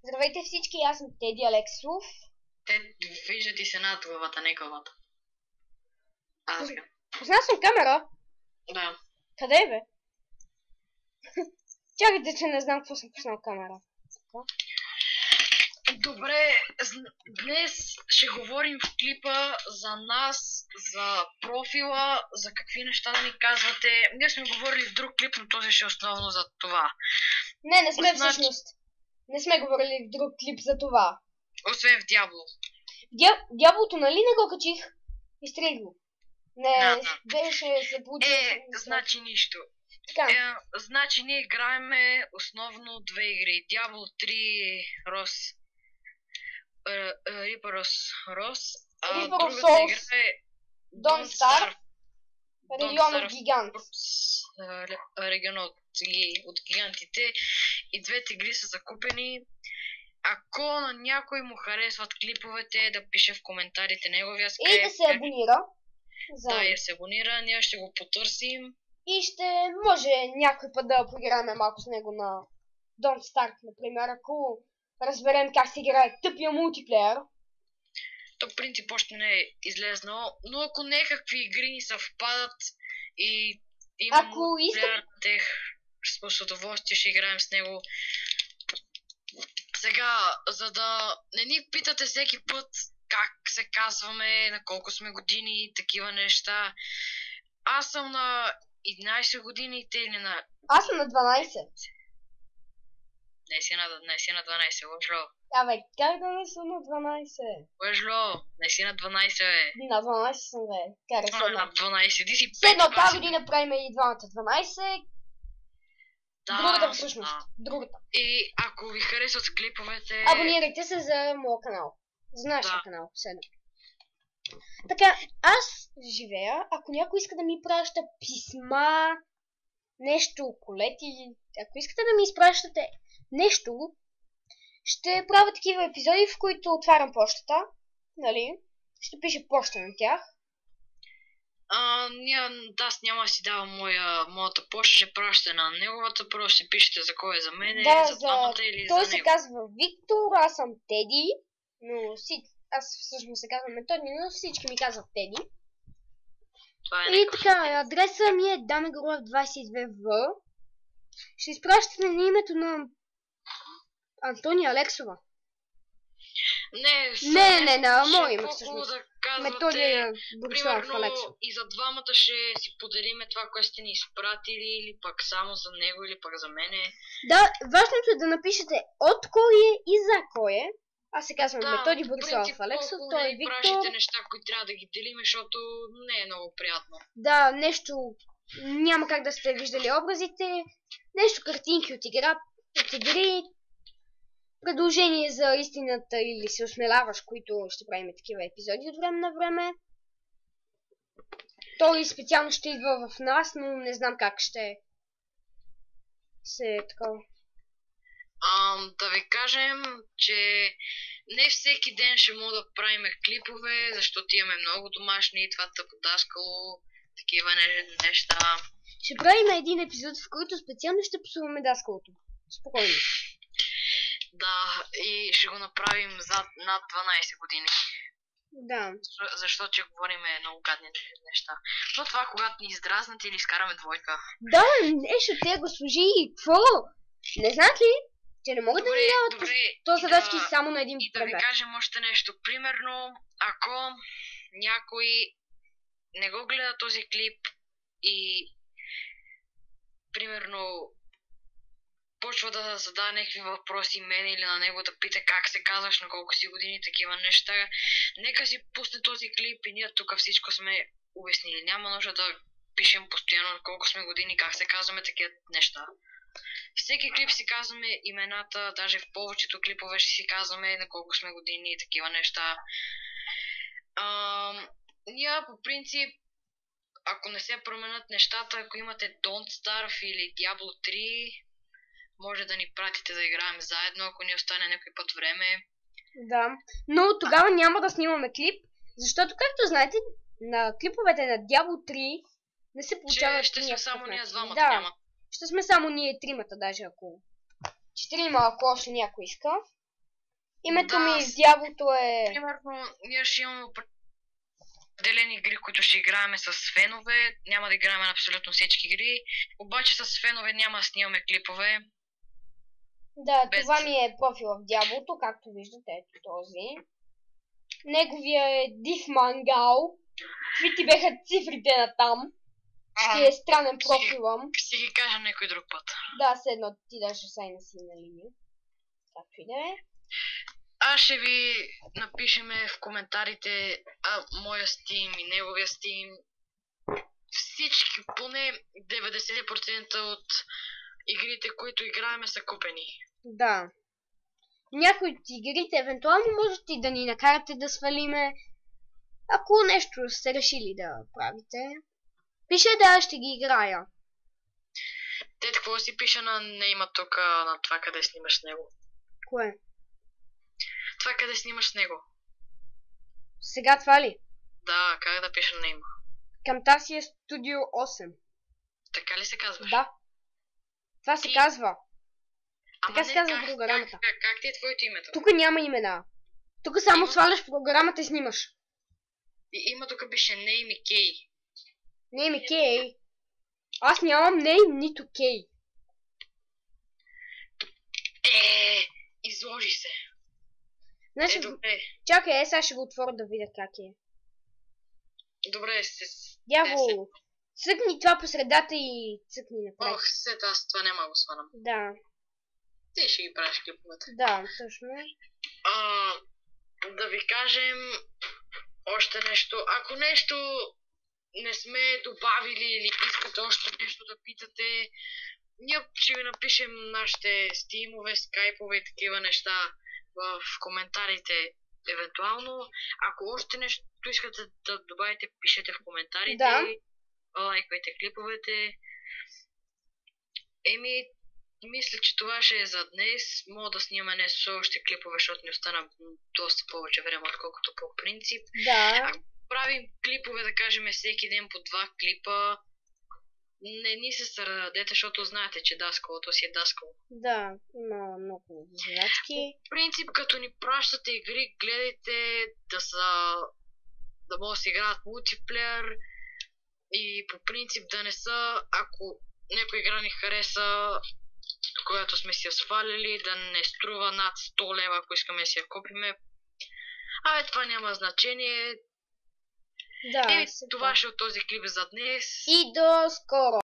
Здравейте всички, аз съм Теди Алексов. Те виждат и се над главата, не главата. Аз така. Пуснал съм камера. Да. Къде е, бе? Чакайте, че не знам какво съм пуснал камера. Добре, днес ще говорим в клипа за нас, за профила, за какви неща да ни казвате. Ние сме говорили в друг клип, но този ще е основно за това. Не сме всъщност. Не сме говорили в друг клип за това. Освен в Дявол. Дяволото, нали не го качих? Изтрих го. Не, беше се получи. Значи нищо. Така. Значи ние играеме основно две игри. Дявол 3 Рос. Рипарос Рос. Другата игра е Don't Starve. Регион Гигант. Регион от гигантите. И двете игри са закупени. Ако на някой му харесват клиповете, да пише в коментарите неговия скайп. И да се абонира. Да, и се абонира, ние ще го потърсим. И ще може някой път да поиграем малко с него на Don't Start, например, ако разберем как се играе тъпия мултиплеер. То в принцип още не е излезнал, но ако някакви игри ни съвпадат и има мултиплеер, с удоволствие ще играем с него. Сега, за да не ни питате всеки път как се казваме, на колко сме години и такива неща. Аз съм на 11 години, те или на... Аз съм на 12. Не си на 12, лъжло. Бе, как да не съм на 12? Лъжло, не си на 12, бе. На 12 съм, бе. Карай седна. На 12, ди си 5. Седна тази година правим и двамата 12. Да, другата всъщност. Другата. И ако ви харесват клиповете... Абонирайте се за моя канал. За нашия канал, седна. Така, аз живея, ако някой иска да ми праща писма, нещо, колети, ако искате да ми изпращате нещо, ще правя такива епизоди, в които отварям почтата, нали? Ще пише почта на тях. Аз няма да си давам моята почта, ще праща на неговата, просто ще пишете за кой е за мене, за двамата или той за се него. казва Виктор, аз съм Теди, но аз всъщност се казвам Методи, но всички ми казват Теди. И така, адреса ми е Дамегоров 22В. Ще изпращате на името на Антония Алексова. Не, на мое име всъщност. Методия Борислав Алексов. И за двамата ще си поделиме това, което сте ни изпратили, или пък само за него, или пък за мене. Да, важното е да напишете от кой е и за кой е. Аз се казвам Методи Борислав Алексов, той е Виктор. Пращате неща, които трябва да ги делим, защото не е много приятно. Да, нещо няма как да сте виждали образите, нещо картинки от игри, предложение за истината или се осмеляваш, които ще правим такива епизоди от време на време. Той специално ще идва в нас, но не знам как ще се такова. Да ви кажем, че не всеки ден ще мога да правим клипове, защото имаме много домашни, това тъподаскало, такива неща. Ще правим един епизод, в който специално ще псуваме даскалото. Спокойно. Да, и ще го направим над 12 години. Да. Защото ще говорим много гадни неща. Но това когато ни издразнат или изкараме двойка. Да, нещо те го служи и какво? Не знаят ли? Че не могат да ни дават то задачки само на един предмет. И да ви кажем още нещо. Примерно, ако някой не го гледа този клип и примерно почва да задава някакви въпроси мен или на него да пита как се казваш, на колко си години, такива неща, нека си пусне този клип и ние тук всичко сме обяснили. Няма нужда да пишем постоянно на колко сме години, как се казваме такива неща. Всеки клип си казваме имената, даже в повечето клипове ще си казваме на колко сме години и такива неща. Ние по принцип, ако не се променят нещата, ако имате Don't Starve или Diablo 3, може да ни пратите да играем заедно, ако ни остане някой път време. Да, но тогава няма да снимаме клип, защото както знаете, на клиповете на Diablo 3 не се получават ще сме само ние с двамата, да. няма. Ще сме само ние тримата, даже ако 4, ако още някой иска. Името Да, ми в дяволото е... Примерно, ние ще имаме определени игри, които ще играем с фенове. Няма да играем на абсолютно всички игри. Обаче с фенове няма да снимаме клипове. Да, Без- това ми е профила в дяволото, както виждате, ето този. Неговия е Див Мангал. Какви ти беха цифрите на там? Ще е странен профила. Ще ги кажа някой друг път. Да, седно ти даже сайна си на линия. Както и да е. Аз ще ви напишеме в коментарите моя Steam и неговия Steam. Всички, поне 90% от игрите, които играеме, са купени. Да. Някои от игрите, евентуално можете и да ни накарате да свалиме. Ако нещо сте решили да правите, пишете, аз ще ги играя. Те какво си пише на нейма тук, на това къде снимаш с него? Кое? Това къде снимаш с него? Сега това ли? Да, как да пиша на нейма? Camtasia Studio 8. Така ли се казваш? Да. Това се Ти- казва. Ама така се не, казва програмата. Как ти е твоето името? Тук няма имена. Тук само Има. сваляш програмата и снимаш. И има тук пише Name и Key. Name и Key. Аз нямам name, нито Key. Изложи се. Значи, Добре. чакай, сега ще го отворя да видя как е. Добре, Дявол, цъкни това по средата и цъкни напред. Ох, аз това няма го сванам. Да, Ти ще ги правиш клиповете. да, точно. Да ви кажем още нещо. Ако нещо не сме добавили или искате още нещо да питате, ние ще ви напишем нашите стимове, скайпове и такива неща в коментарите евентуално. Ако още нещо искате да добавите, пишете в коментарите. Да. Лайквайте клиповете. Мисля, че това ще е за днес. Мога да снимаме не с още клипове, защото ни остана доста повече време, отколкото по принцип. Да. Правим клипове, да кажем, всеки ден по 2 клипа. Не ни се сърдете, защото знаете, че даскалото си е даскало. Да, има много задачки. По принцип, като ни пращате игри, гледайте да могат да се играят мултиплеер и по принцип да не са, ако някой игра ни хареса, която сме си я свалили, да не струва над 100 лева, ако искаме да си я купиме. Това няма значение. Да, Това ще е от този клип за днес. И до скоро!